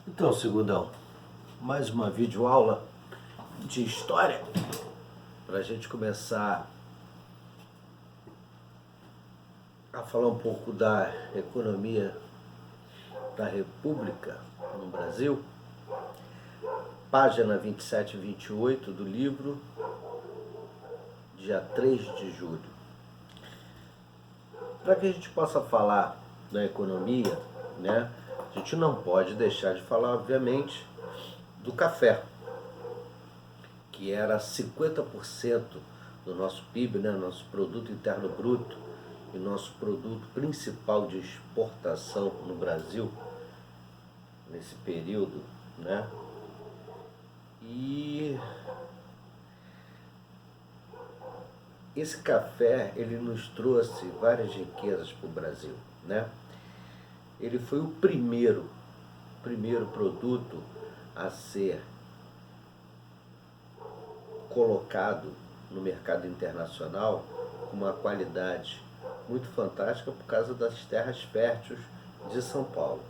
Então, segundão, mais uma videoaula de história para a gente começar a falar um pouco da economia da República no Brasil. Página 27 e 28 do livro, dia 3 de julho. Para que a gente possa falar da economia, né, a gente não pode deixar de falar, obviamente, do café, que era 50% do nosso PIB, né, nosso produto interno bruto, e nosso produto principal de exportação no Brasil, nesse período, né? E esse café, ele nos trouxe várias riquezas para o Brasil, né? Ele foi o primeiro produto a ser colocado no mercado internacional com uma qualidade muito fantástica por causa das terras férteis de São Paulo.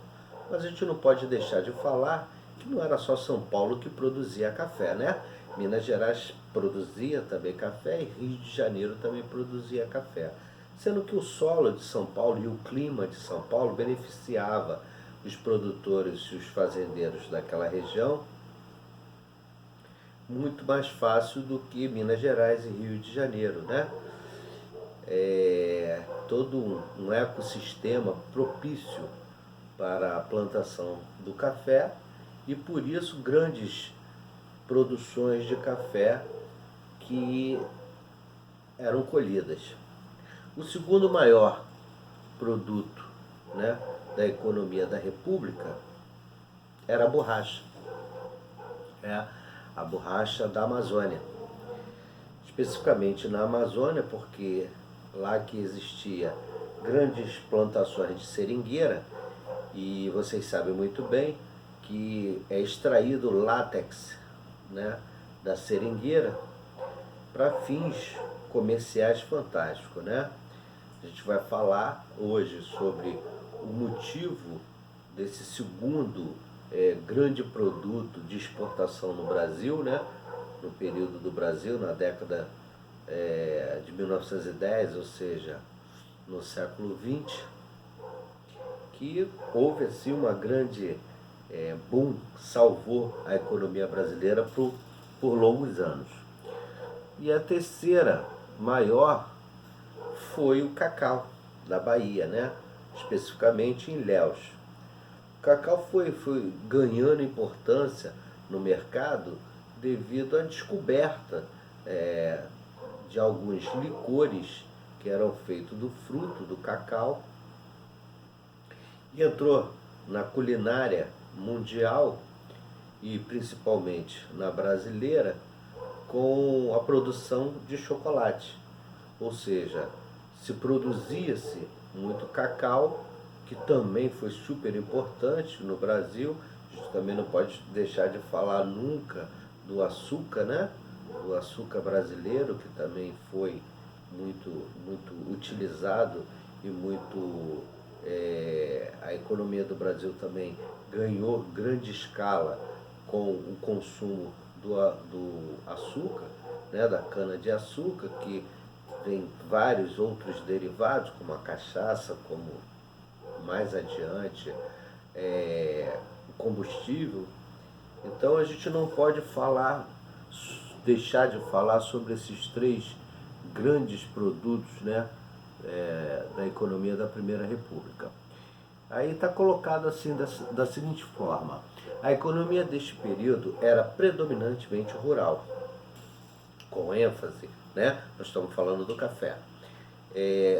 Mas a gente não pode deixar de falar que não era só São Paulo que produzia café, né? Minas Gerais produzia também café e Rio de Janeiro também produzia café. Sendo que o solo de São Paulo e o clima de São Paulo beneficiava os produtores e os fazendeiros daquela região muito mais fácil do que Minas Gerais e Rio de Janeiro, né? Todo um ecossistema propício para a plantação do café e por isso grandes produções de café que eram colhidas. O segundo maior produto, né, da economia da República era a borracha, a borracha da Amazônia, especificamente na Amazônia, porque lá que existia grandes plantações de seringueira, e vocês sabem muito bem que é extraído látex, né, da seringueira para fins comerciais fantásticos, né? A gente vai falar hoje sobre o motivo desse segundo grande produto de exportação no Brasil, né? No período do Brasil, na década de 1910, ou seja, no século XX, que houve assim uma grande boom, salvou a economia brasileira por longos anos. E a terceira maior foi o cacau da Bahia, né? Especificamente em Ilhéus. O cacau foi ganhando importância no mercado devido à descoberta de alguns licores que eram feitos do fruto do cacau e entrou na culinária mundial e principalmente na brasileira com a produção de chocolate. Ou seja, se produzia-se muito cacau, que também foi super importante no Brasil. A gente também não pode deixar de falar nunca do açúcar, né? Do açúcar brasileiro, que também foi muito utilizado e muito a economia do Brasil também ganhou grande escala com o consumo do açúcar, né, da cana-de-açúcar, que tem vários outros derivados, como a cachaça, como mais adiante o combustível. Então a gente não pode deixar de falar sobre esses três grandes produtos, né, da economia da Primeira República. Aí está colocado assim da seguinte forma: a economia deste período era predominantemente rural, com ênfase, né? Nós estamos falando do café,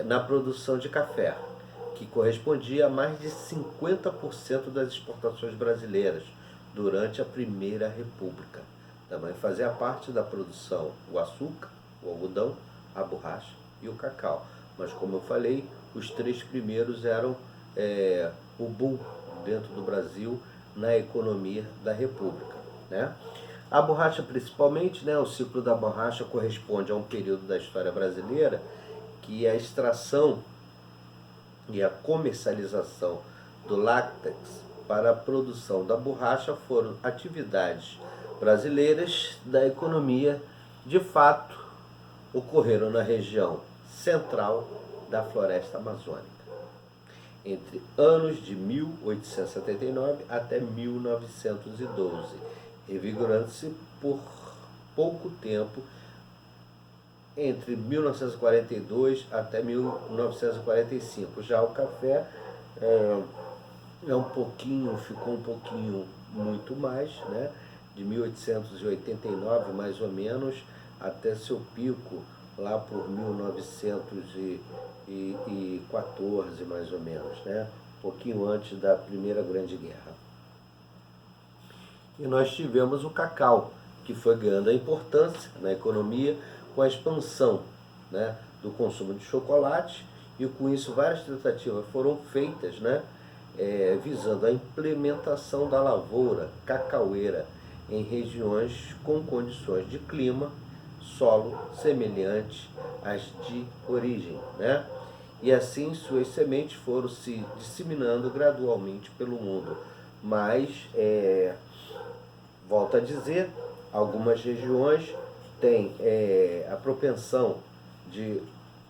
na produção de café, que correspondia a mais de 50% das exportações brasileiras durante a Primeira República. Também fazia parte da produção o açúcar, o algodão, a borracha e o cacau. Mas, como eu falei, os três primeiros eram o boom dentro do Brasil na economia da República, né? A borracha principalmente, né, o ciclo da borracha corresponde a um período da história brasileira que a extração e a comercialização do látex para a produção da borracha foram atividades brasileiras da economia, de fato, ocorreram na região central da floresta amazônica, entre anos de 1879 até 1912, revigorando-se por pouco tempo entre 1942 até 1945. Já o café ficou um pouquinho muito mais, né? De 1889 mais ou menos até seu pico lá por 1914 mais ou menos, né? Um pouquinho antes da Primeira Grande Guerra. E nós tivemos o cacau, que foi ganhando a importância na economia com a expansão, né, do consumo de chocolate, e com isso várias tentativas foram feitas, né, visando a implementação da lavoura cacaueira em regiões com condições de clima, solo semelhantes às de origem, né? E assim suas sementes foram se disseminando gradualmente pelo mundo. Mas, volto a dizer, algumas regiões têm a propensão de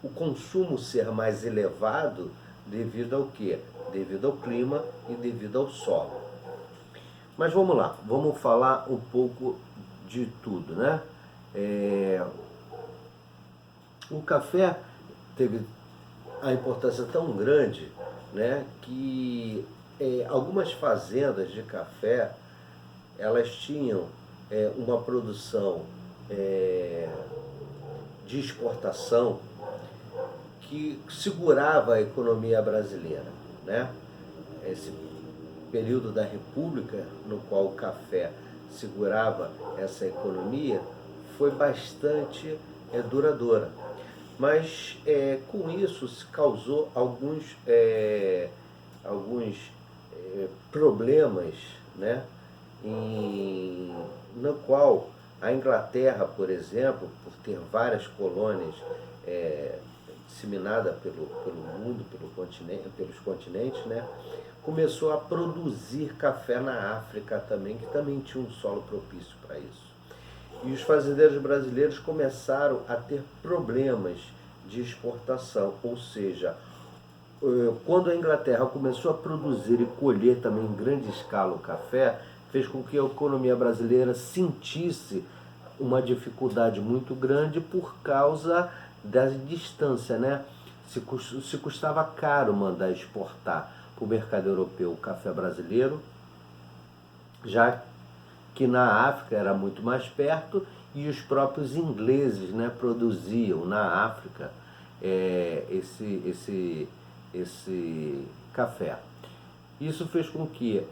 o consumo ser mais elevado devido ao quê? Devido ao clima e devido ao solo. Mas vamos lá, vamos falar um pouco de tudo, né? O café teve a importância tão grande, né, que algumas fazendas de café elas tinham uma produção de exportação que segurava a economia brasileira, né? Esse período da República, no qual o café segurava essa economia, foi bastante duradoura. Mas com isso se causou alguns problemas, né? No qual a Inglaterra, por exemplo, por ter várias colônias disseminadas pelo mundo, pelos continentes, né, começou a produzir café na África também, que também tinha um solo propício para isso. E os fazendeiros brasileiros começaram a ter problemas de exportação, ou seja, quando a Inglaterra começou a produzir e colher também em grande escala o café, fez com que a economia brasileira sentisse uma dificuldade muito grande por causa da distância, né? Se custava caro mandar exportar para o mercado europeu o café brasileiro, já que na África era muito mais perto e os próprios ingleses, né, produziam na África esse café. Isso fez com que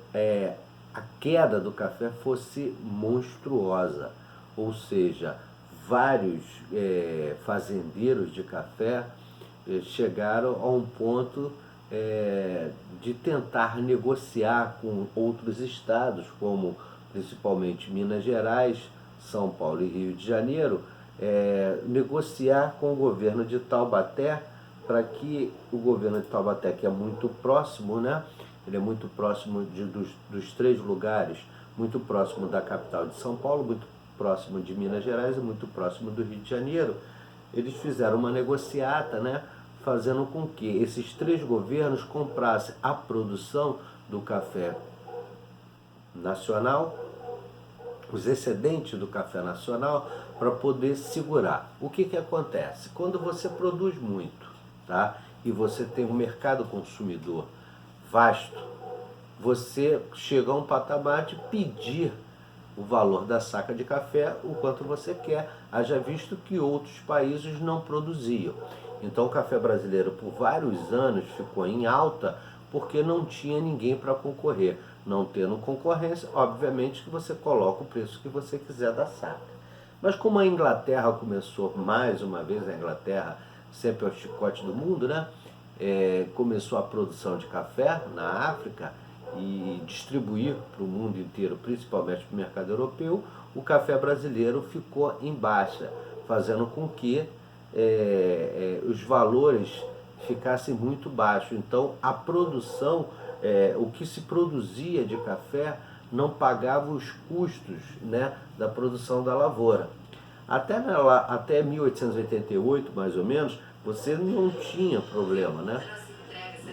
a queda do café fosse monstruosa, ou seja, vários fazendeiros de café chegaram a um ponto de tentar negociar com outros estados, como principalmente Minas Gerais, São Paulo e Rio de Janeiro, negociar com o governo de Taubaté para que o governo de Taubaté, que é muito próximo, né? Ele é muito próximo dos três lugares, muito próximo da capital de São Paulo, muito próximo de Minas Gerais e muito próximo do Rio de Janeiro. Eles fizeram uma negociata, né, fazendo com que esses três governos comprassem a produção do café nacional, os excedentes do café nacional, para poder segurar. O que acontece? Quando você produz muito, tá, e você tem um mercado consumidor vasto, você chega a um patamar de pedir o valor da saca de café o quanto você quer, haja visto que outros países não produziam. Então o café brasileiro por vários anos ficou em alta porque não tinha ninguém para concorrer. Não tendo concorrência, obviamente que você coloca o preço que você quiser da saca. Mas como a Inglaterra começou, mais uma vez, a Inglaterra sempre é o chicote do mundo, né? Começou a produção de café na África e distribuir para o mundo inteiro, principalmente para o mercado europeu, o café brasileiro ficou em baixa, fazendo com que os valores ficassem muito baixos. Então a produção o que se produzia de café não pagava os custos, né, da produção da lavoura. Até 1888, mais ou menos, você não tinha problema, né?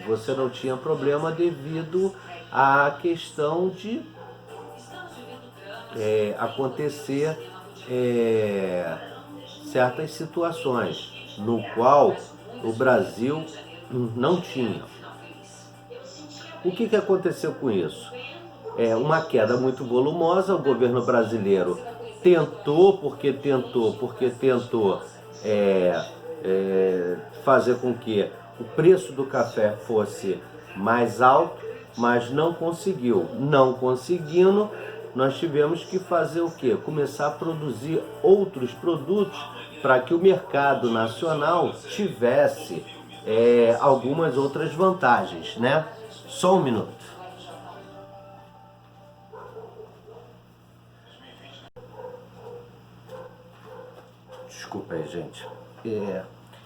Você não tinha problema devido à questão de acontecer certas situações no qual o Brasil não tinha. O que aconteceu com isso? Uma queda muito volumosa. O governo brasileiro tentou fazer com que o preço do café fosse mais alto, mas não conseguiu. Não conseguindo, nós tivemos que fazer o quê? Começar a produzir outros produtos para que o mercado nacional tivesse algumas outras vantagens, né? Só um minuto. Desculpa aí, gente.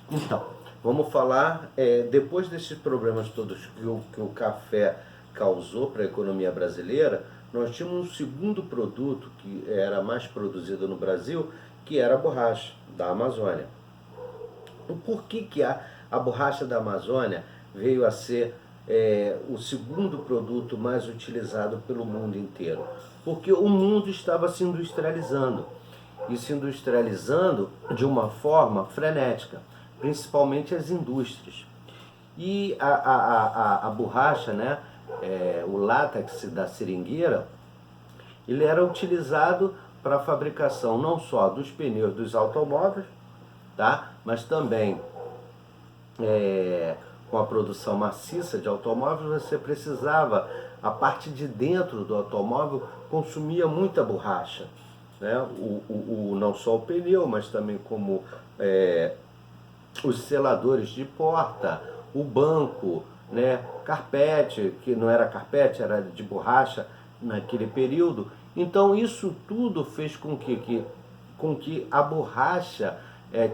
Então, vamos falar, depois desses problemas todos que o café causou para a economia brasileira, nós tínhamos um segundo produto que era mais produzido no Brasil, que era a borracha da Amazônia. Por que a borracha da Amazônia veio a ser o segundo produto mais utilizado pelo mundo inteiro? Porque o mundo estava se industrializando, e se industrializando de uma forma frenética, principalmente as indústrias. E a borracha, né, o látex da seringueira, ele era utilizado para a fabricação não só dos pneus dos automóveis, tá, mas também com a produção maciça de automóveis, você precisava, a parte de dentro do automóvel consumia muita borracha, né? Não só o pneu, mas também como os seladores de porta, o banco, né? Carpete, que não era carpete, era de borracha naquele período. Então isso tudo fez com que a borracha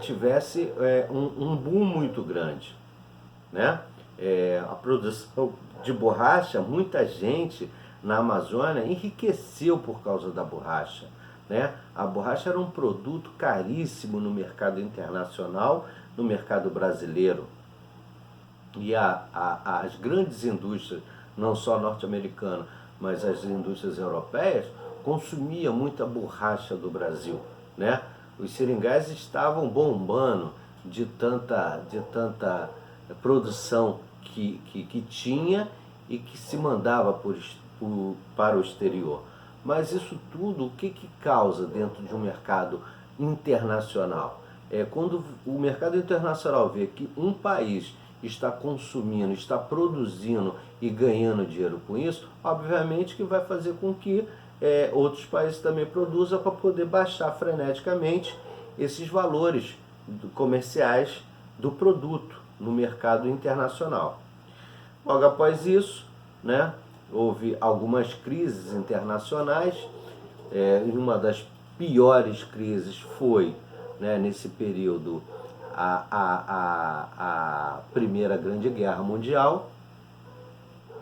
tivesse um boom muito grande, né? A produção de borracha, muita gente na Amazônia enriqueceu por causa da borracha, né? A borracha era um produto caríssimo no mercado internacional, no mercado brasileiro. E as grandes indústrias, não só norte-americanas, mas as indústrias europeias, consumiam muita borracha do Brasil, né? Os seringais estavam bombando de tanta produção que tinha e que se mandava para o exterior. Mas isso tudo, o que causa dentro de um mercado internacional? Quando o mercado internacional vê que um país está consumindo, está produzindo e ganhando dinheiro com isso, obviamente que vai fazer com que outros países também produzam para poder baixar freneticamente esses valores comerciais do produto no mercado internacional. Logo após isso, né, houve algumas crises internacionais. Uma das piores crises foi, né, nesse período, a Primeira Grande Guerra Mundial,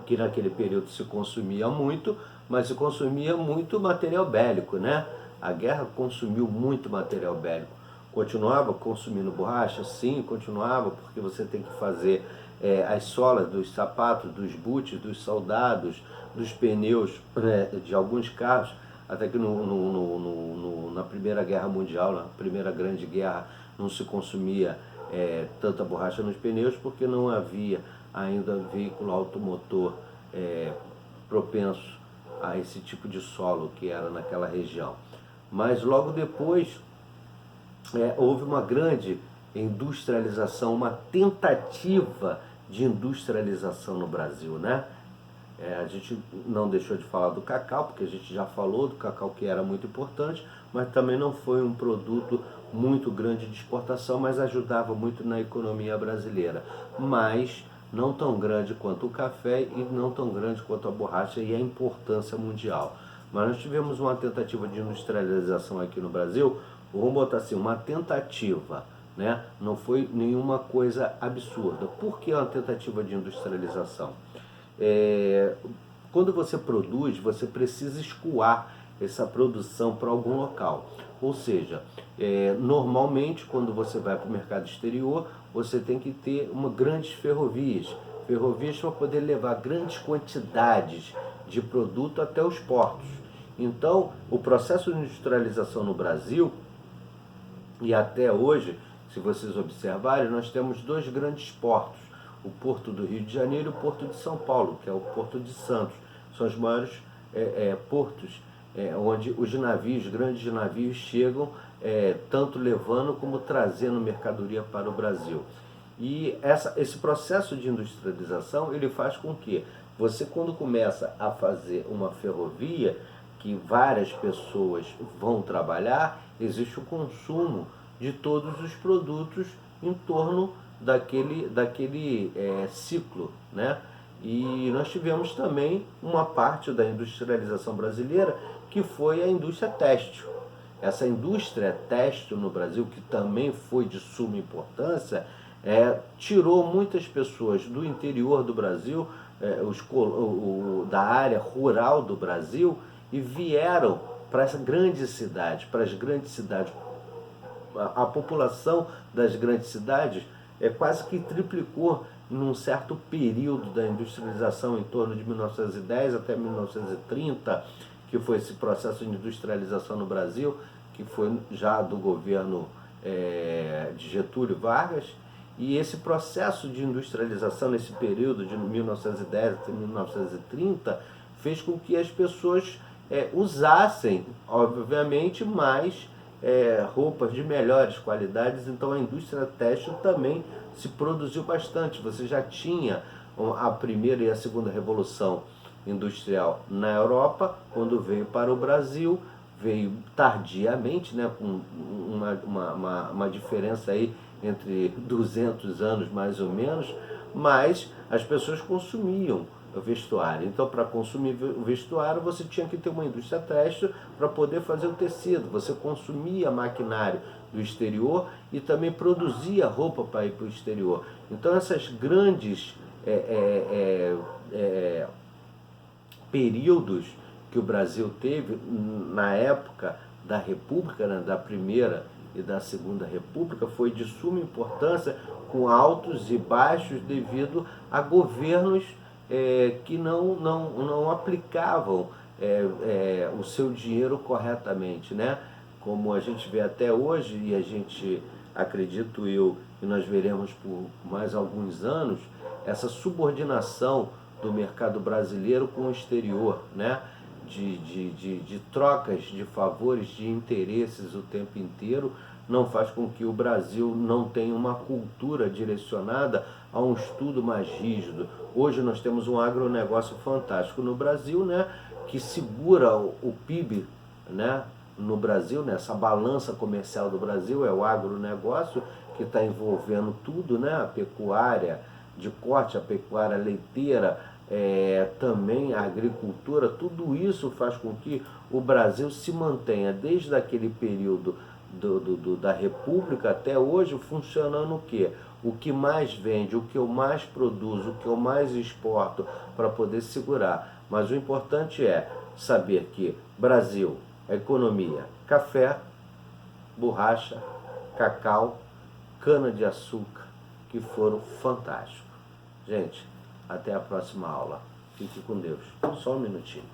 que naquele período se consumia muito, mas se consumia muito material bélico, né? A guerra consumiu muito material bélico. Continuava consumindo borracha? Sim, continuava, porque você tem que fazer as solas dos sapatos, dos boots, dos soldados, dos pneus de alguns carros, até que na Primeira Guerra Mundial, na Primeira Grande Guerra, não se consumia tanta borracha nos pneus, porque não havia ainda veículo automotor propenso a esse tipo de solo que era naquela região. Mas logo depois houve uma grande industrialização, uma tentativa de industrialização no Brasil, né? A gente não deixou de falar do cacau, porque a gente já falou do cacau, que era muito importante, mas também não foi um produto muito grande de exportação, mas ajudava muito na economia brasileira. Mas não tão grande quanto o café e não tão grande quanto a borracha e a importância mundial. Mas nós tivemos uma tentativa de industrialização aqui no Brasil, vamos botar assim, uma tentativa, né? Não foi nenhuma coisa absurda. Por que uma tentativa de industrialização? quando você produz, você precisa escoar essa produção para algum local. Ou seja, normalmente quando você vai para o mercado exterior, você tem que ter grandes ferrovias para poder levar grandes quantidades de produto até os portos. Então, o processo de industrialização no Brasil, e até hoje, se vocês observarem, nós temos dois grandes portos, o Porto do Rio de Janeiro e o Porto de São Paulo, que é o Porto de Santos. São os maiores portos onde os navios, grandes navios, chegam tanto levando como trazendo mercadoria para o Brasil. E esse processo de industrialização, ele faz com que você, quando começa a fazer uma ferrovia, que várias pessoas vão trabalhar, existe o consumo de todos os produtos em torno daquele ciclo, né? E nós tivemos também uma parte da industrialização brasileira que foi a indústria têxtil. Essa indústria têxtil no Brasil, que também foi de suma importância, tirou muitas pessoas do interior do Brasil, da área rural do Brasil, e vieram para as grandes cidades, a população das grandes cidades quase que triplicou num certo período da industrialização, em torno de 1910 até 1930, que foi esse processo de industrialização no Brasil, que foi já do governo de Getúlio Vargas. E esse processo de industrialização nesse período de 1910 até 1930 fez com que as pessoas usassem, obviamente, mais roupas de melhores qualidades. Então a indústria têxtil também se produziu bastante. Você já tinha a primeira e a segunda revolução industrial na Europa, quando veio para o Brasil, veio tardiamente, né, com uma diferença aí entre 200 anos mais ou menos, mas as pessoas consumiam o vestuário. Então, para consumir o vestuário, você tinha que ter uma indústria têxtil para poder fazer o tecido. Você consumia maquinário do exterior e também produzia roupa para ir para o exterior. Então, essas grandes períodos que o Brasil teve na época da República, né, da Primeira e da Segunda República, foi de suma importância, com altos e baixos devido a governos que não aplicavam o seu dinheiro corretamente, né? Como a gente vê até hoje, e a gente, acredito eu, que nós veremos por mais alguns anos, essa subordinação do mercado brasileiro com o exterior, né? De trocas de favores, de interesses o tempo inteiro, não faz com que o Brasil não tenha uma cultura direcionada a um estudo mais rígido. Hoje nós temos um agronegócio fantástico no Brasil, né, que segura o PIB, né, no Brasil, né, essa balança comercial do Brasil é o agronegócio, que está envolvendo tudo, né, a pecuária de corte, a pecuária leiteira, também a agricultura. Tudo isso faz com que o Brasil se mantenha desde aquele período da República até hoje funcionando o quê? O que mais vende, o que eu mais produzo, o que eu mais exporto, para poder segurar. Mas o importante é saber que Brasil, a economia, café, borracha, cacau, cana-de-açúcar, que foram fantásticos. Gente, até a próxima aula. Fique com Deus. Só um minutinho.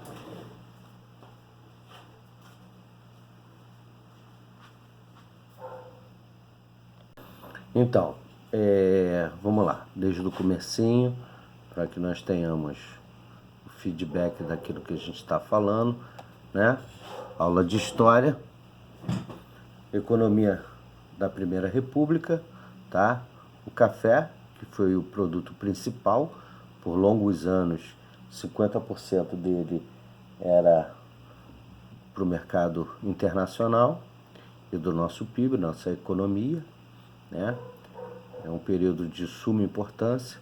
Então, vamos lá, desde o comecinho, para que nós tenhamos o feedback daquilo que a gente está falando, né? Aula de História, Economia da Primeira República, tá? O café, que foi o produto principal, por longos anos, 50% dele era para o mercado internacional e do nosso PIB, nossa economia, né? É um período de suma importância.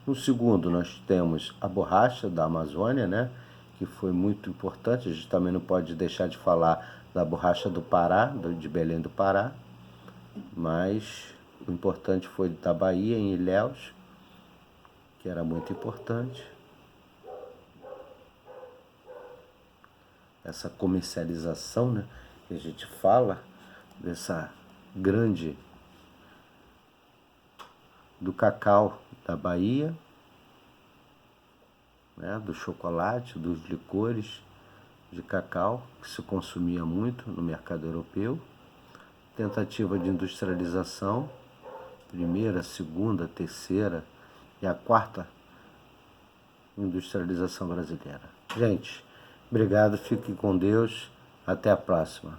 No segundo, nós temos a borracha da Amazônia, né? Que foi muito importante. A gente também não pode deixar de falar da borracha do Pará, de Belém do Pará, mas o importante foi da Bahia, em Ilhéus, que era muito importante. essa comercialização, né, que a gente fala, dessa grande do cacau da Bahia, né, do chocolate, dos licores de cacau, que se consumia muito no mercado europeu, tentativa de industrialização, primeira, segunda, terceira e a quarta industrialização brasileira. Gente, obrigado, fiquem com Deus, até a próxima.